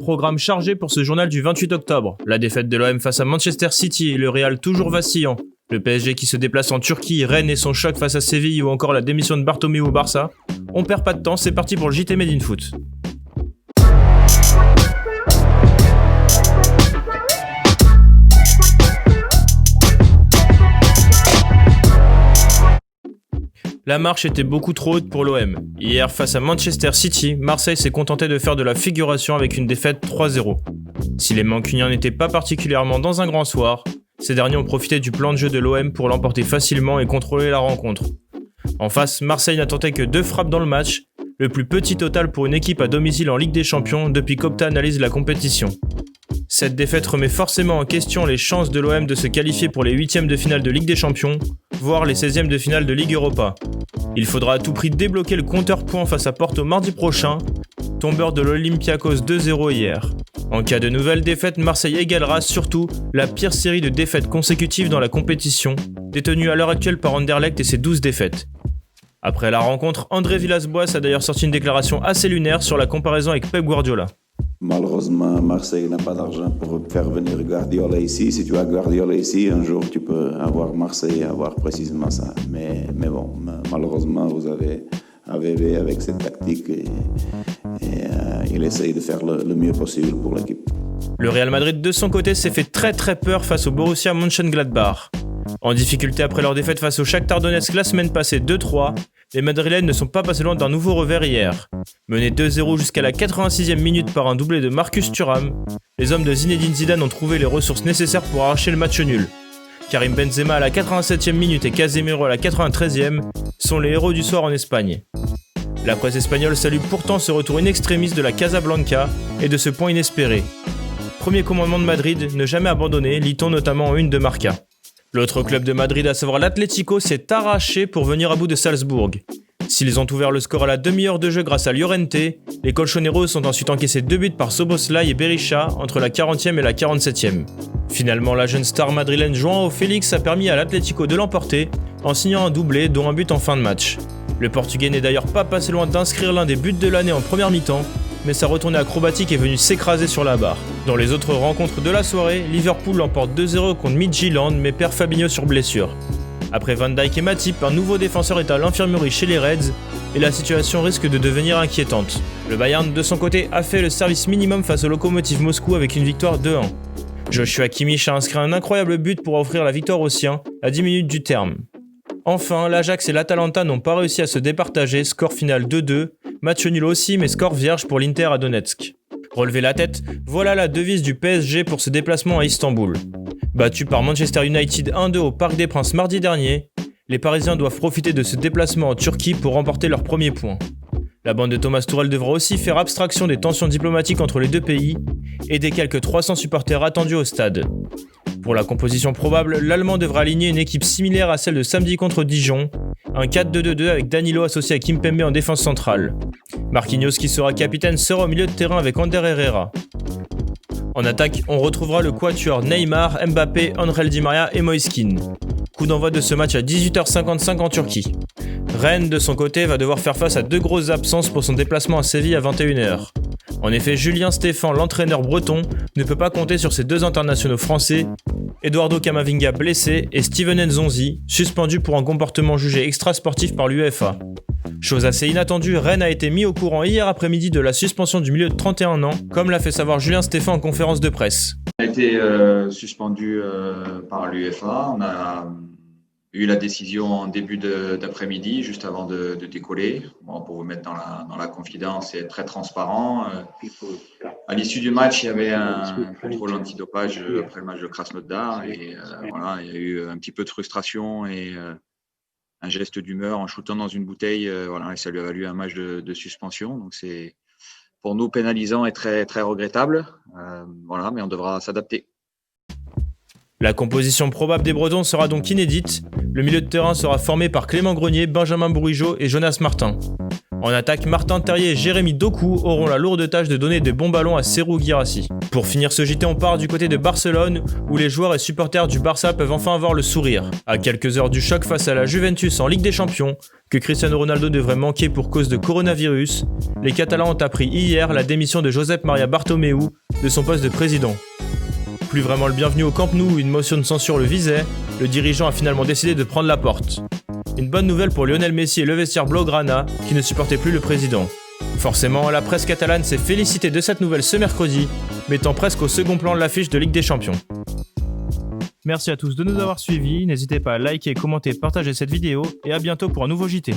programme chargé pour ce journal du 28 octobre. La défaite de l'OM face à Manchester City, le Real toujours vacillant, le PSG qui se déplace en Turquie, Rennes et son choc face à Séville ou encore la démission de Bartomeu au Barça. On perd pas de temps, c'est parti pour le JT Made in Foot. La marche était beaucoup trop haute pour l'OM. Hier, face à Manchester City, Marseille s'est contenté de faire de la figuration avec une défaite 3-0. Si les Mancuniens n'étaient pas particulièrement dans un grand soir, ces derniers ont profité du plan de jeu de l'OM pour l'emporter facilement et contrôler la rencontre. En face, Marseille n'a tenté que 2 frappes dans le match, le plus petit total pour une équipe à domicile en Ligue des Champions depuis qu'Opta analyse la compétition. Cette défaite remet forcément en question les chances de l'OM de se qualifier pour les 8e de finale de Ligue des Champions, voire les 16e de finale de Ligue Europa. Il faudra à tout prix débloquer le compteur points face à Porto mardi prochain, tombeur de l'Olympiakos 2-0 hier. En cas de nouvelle défaite, Marseille égalera surtout la pire série de défaites consécutives dans la compétition, détenue à l'heure actuelle par Anderlecht et ses 12 défaites. Après la rencontre, André Villas-Boas a d'ailleurs sorti une déclaration assez lunaire sur la comparaison avec Pep Guardiola. Malheureusement, Marseille n'a pas d'argent pour faire venir Guardiola ici. Si tu as Guardiola ici, un jour tu peux avoir Marseille et avoir précisément ça. Mais bon, malheureusement, vous avez AVB avec cette tactique et il essaye de faire le mieux possible pour l'équipe. Le Real Madrid, de son côté, s'est fait très peur face au Borussia Mönchengladbach. En difficulté après leur défaite face au Shakhtar Donetsk la semaine passée 2-3, les Madrilènes ne sont pas passés loin d'un nouveau revers hier. Menés 2-0 jusqu'à la 86e minute par un doublé de Marcus Thuram, les hommes de Zinedine Zidane ont trouvé les ressources nécessaires pour arracher le match nul. Karim Benzema à la 87e minute et Casemiro à la 93e sont les héros du soir en Espagne. La presse espagnole salue pourtant ce retour in extremis de la Casablanca et de ce point inespéré. Premier commandement de Madrid, ne jamais abandonner, lit-on notamment en une de Marca. L'autre club de Madrid, à savoir l'Atlético, s'est arraché pour venir à bout de Salzbourg. S'ils ont ouvert le score à la demi-heure de jeu grâce à Llorente, les Colchoneros ont ensuite encaissé 2 buts par Szoboszlai et Berisha entre la 40e et la 47e. Finalement, la jeune star madrilène João Félix a permis à l'Atlético de l'emporter en signant un doublé, dont un but en fin de match. Le Portugais n'est d'ailleurs pas passé loin d'inscrire l'un des buts de l'année en première mi-temps, mais sa retournée acrobatique est venue s'écraser sur la barre. Dans les autres rencontres de la soirée, Liverpool l'emporte 2-0 contre Midtjylland mais perd Fabinho sur blessure. Après Van Dijk et Matip, un nouveau défenseur est à l'infirmerie chez les Reds et la situation risque de devenir inquiétante. Le Bayern, de son côté, a fait le service minimum face au Lokomotiv Moscou avec une victoire 2-1. Joshua Kimmich a inscrit un incroyable but pour offrir la victoire aux siens à 10 minutes du terme. Enfin, l'Ajax et l'Atalanta n'ont pas réussi à se départager, score final 2-2, match nul aussi mais score vierge pour l'Inter à Donetsk. Relever la tête, voilà la devise du PSG pour ce déplacement à Istanbul. Battus par Manchester United 1-2 au Parc des Princes mardi dernier, les Parisiens doivent profiter de ce déplacement en Turquie pour remporter leur premier point. La bande de Thomas Tuchel devra aussi faire abstraction des tensions diplomatiques entre les deux pays et des quelques 300 supporters attendus au stade. Pour la composition probable, l'Allemand devra aligner une équipe similaire à celle de samedi contre Dijon, un 4-2-2-2 avec Danilo associé à Kimpembe en défense centrale. Marquinhos, qui sera capitaine, sera au milieu de terrain avec Ander Herrera. En attaque, on retrouvera le quatuor Neymar, Mbappé, Angel Di Maria et Moise Kean. Coup d'envoi de ce match à 18h55 en Turquie. Rennes, de son côté, va devoir faire face à 2 grosses absences pour son déplacement à Séville à 21h. En effet, Julien Stéphan, l'entraîneur breton, ne peut pas compter sur ses 2 internationaux français, Eduardo Camavinga blessé et Steven Nzonzi, suspendu pour un comportement jugé extra-sportif par l'UEFA. Chose assez inattendue, Rennes a été mis au courant hier après-midi de la suspension du milieu de 31 ans, comme l'a fait savoir Julien Stéphan en conférence de presse. On a été suspendu par l'UEFA. On a eu la décision en début d'après-midi, juste avant de décoller. Bon, pour vous mettre dans la confidence et être très transparent. À l'issue du match, il y avait un contrôle antidopage après le match de Krasnodar. Et voilà, il y a eu un petit peu de frustration et un geste d'humeur en shootant dans une bouteille. Voilà, et ça lui a valu un match de suspension. Donc c'est pour nous pénalisant et très, très regrettable. Voilà, mais on devra s'adapter. La composition probable des Bretons sera donc inédite. Le milieu de terrain sera formé par Clément Grenier, Benjamin Bourigeaud et Jonas Martin. En attaque, Martin Terrier et Jérémy Doku auront la lourde tâche de donner des bons ballons à Serhou Guirassy. Pour finir ce JT, on part du côté de Barcelone, où les joueurs et supporters du Barça peuvent enfin avoir le sourire. À quelques heures du choc face à la Juventus en Ligue des Champions, que Cristiano Ronaldo devrait manquer pour cause de coronavirus, les Catalans ont appris hier la démission de Josep Maria Bartomeu de son poste de président. Plus vraiment le bienvenu au Camp Nou où une motion de censure le visait, le dirigeant a finalement décidé de prendre la porte. Une bonne nouvelle pour Lionel Messi et le vestiaire blaugrana qui ne supportaient plus le président. Forcément, la presse catalane s'est félicitée de cette nouvelle ce mercredi, mettant presque au second plan de l'affiche de Ligue des Champions. Merci à tous de nous avoir suivis, n'hésitez pas à liker, commenter, partager cette vidéo et à bientôt pour un nouveau JT.